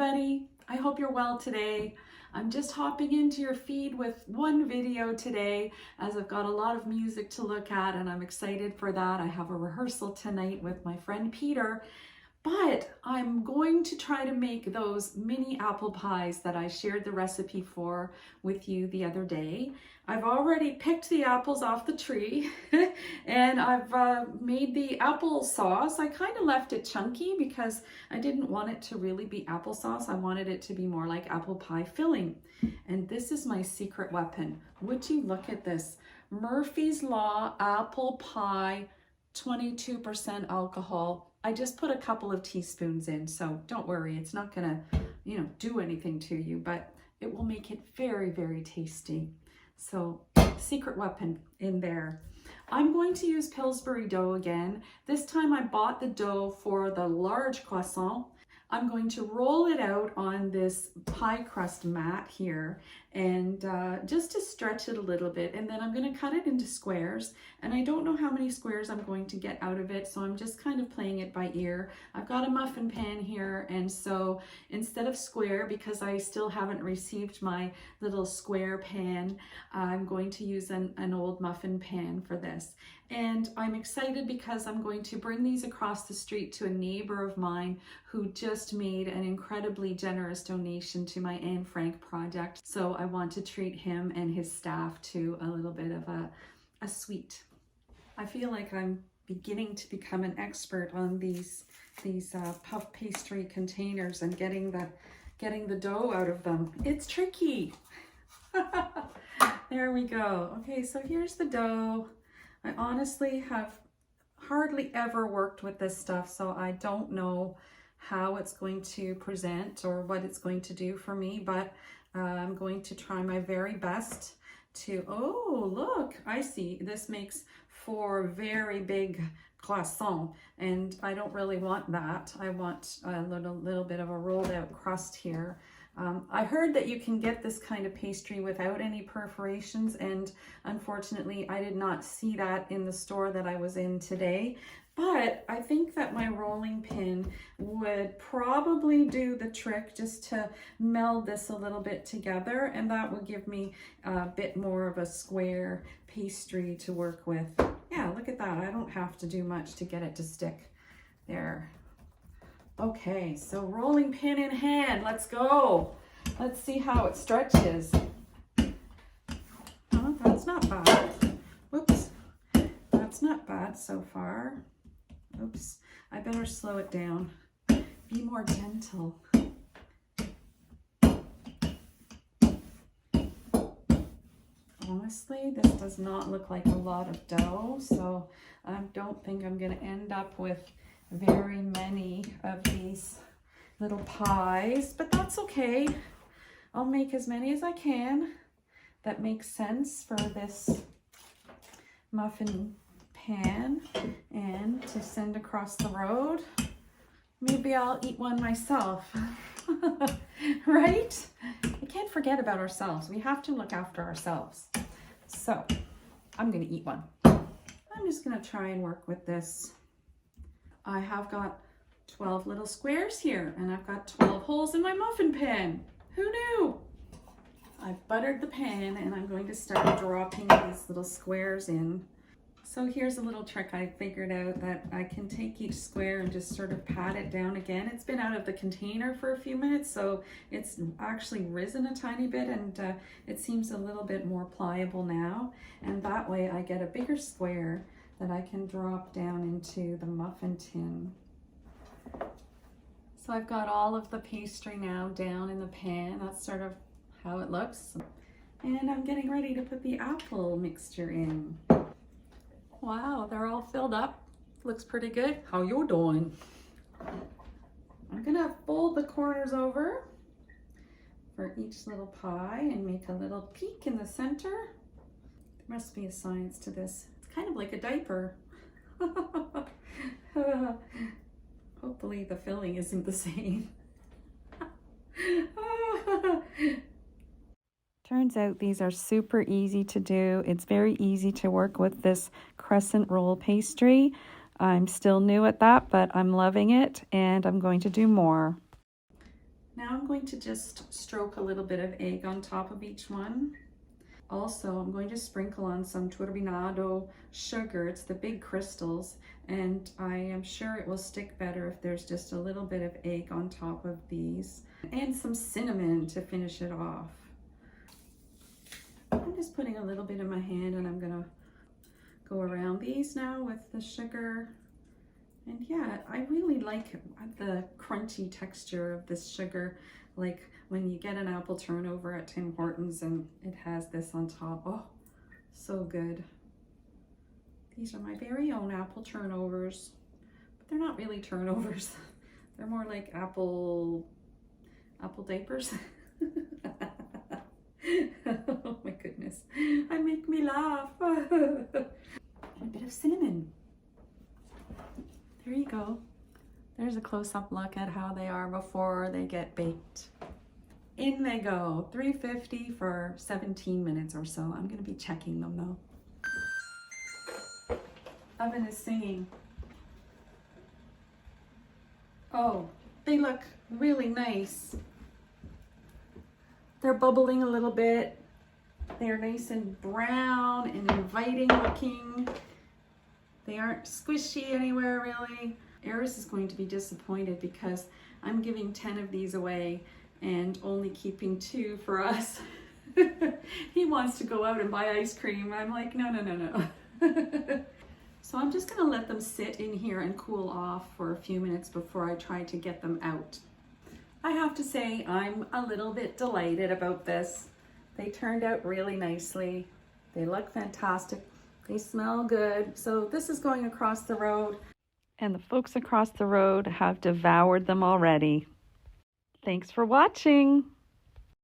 everybody. I hope you're well today. I'm just hopping into your feed with one video today as I've got a lot of music to look at and I'm excited for that. I have a rehearsal tonight with my friend Peter, but I'm going to try to make those mini apple pies that I shared the recipe for with you the other day. I've already picked the apples off the tree and I've made the applesauce. I kind of left it chunky because I didn't want it to really be applesauce. I wanted it to be more like apple pie filling. And this is my secret weapon. Would you look at this? Murphy's Law apple pie, 22% alcohol. I just put a couple of teaspoons in, so don't worry, it's not gonna, do anything to you, but it will make it very, very tasty. So, secret weapon in there. I'm going to use Pillsbury dough again. This time I bought the dough for the large croissant. I'm going to roll it out on this pie crust mat here and just to stretch it a little bit, and then I'm going to cut it into squares, and I don't know how many squares I'm going to get out of it, so I'm just kind of playing it by ear. I've got a muffin pan here, and so instead of square, because I still haven't received my little square pan, I'm going to use an old muffin pan for this. And I'm excited because I'm going to bring these across the street to a neighbor of mine who just made an incredibly generous donation to my Anne Frank project. So I want to treat him and his staff to a little bit of a sweet. I feel like I'm beginning to become an expert on these puff pastry containers and getting the dough out of them. It's tricky. There we go. Okay, so here's the dough. I honestly have hardly ever worked with this stuff, so I don't know how it's going to present or what it's going to do for me, but I'm going to try my very best to, oh, look, I see. This makes for very big croissant, and I don't really want that. I want a little bit of a rolled out crust here. I heard that you can get this kind of pastry without any perforations, and unfortunately I did not see that in the store that I was in today, but I think that my rolling pin would probably do the trick just to meld this a little bit together, and that would give me a bit more of a square pastry to work with. Yeah, look at that. I don't have to do much to get it to stick there. Okay, so rolling pin in hand, let's go. Let's see how it stretches. Oh, that's not bad. Whoops, that's not bad so far. Oops, I better slow it down. Be more gentle. Honestly, this does not look like a lot of dough, so I don't think I'm gonna end up with very many of these little pies, but that's okay. I'll make as many as I can that makes sense for this muffin pan and to send across the road. Maybe I'll eat one myself. Right? We can't forget about ourselves. We have to look after ourselves. So I'm gonna eat one. I'm just gonna try and work with this. I have got 12 little squares here, and I've got 12 holes in my muffin pan. Who knew? I've buttered the pan, and I'm going to start dropping these little squares in. So here's a little trick I figured out, that I can take each square and just sort of pat it down again. It's been out of the container for a few minutes, so it's actually risen a tiny bit, and it seems a little bit more pliable now. And that way I get a bigger square that I can drop down into the muffin tin. So I've got all of the pastry now down in the pan. That's sort of how it looks. And I'm getting ready to put the apple mixture in. Wow, they're all filled up. Looks pretty good. How you doing? I'm gonna fold the corners over for each little pie and make a little peak in the center. There must be a science to this. Kind of like a diaper. Hopefully the filling isn't the same. Turns out these are super easy to do. It's very easy to work with this crescent roll pastry. I'm still new at that, but I'm loving it, and I'm going to do more. Now I'm going to just stroke a little bit of egg on top of each one. Also, I'm going to sprinkle on some turbinado sugar. It's the big crystals, and I am sure it will stick better if there's just a little bit of egg on top of these. And some cinnamon to finish it off. I'm just putting a little bit in my hand, and I'm gonna go around these now with the sugar. And yeah, I really like the crunchy texture of this sugar, like when you get an apple turnover at Tim Hortons and it has this on top. Oh, so good. These are my very own apple turnovers, but they're not really turnovers. They're more like apple diapers. Oh my goodness, I make me laugh. And a bit of cinnamon. There you go. There's a close-up look at how they are before they get baked. In they go, 350 for 17 minutes or so. I'm gonna be checking them though. Oven is singing. Oh, they look really nice. They're bubbling a little bit. They're nice and brown and inviting looking. They aren't squishy anywhere really. Eris is going to be disappointed because I'm giving 10 of these away and only keeping 2 for us. He wants to go out and buy ice cream. I'm like, no. So I'm just gonna let them sit in here and cool off for a few minutes before I try to get them out. I have to say I'm a little bit delighted about this. They turned out really nicely. They look fantastic. They smell good. So this is going across the road. And the folks across the road have devoured them already. Thanks for watching.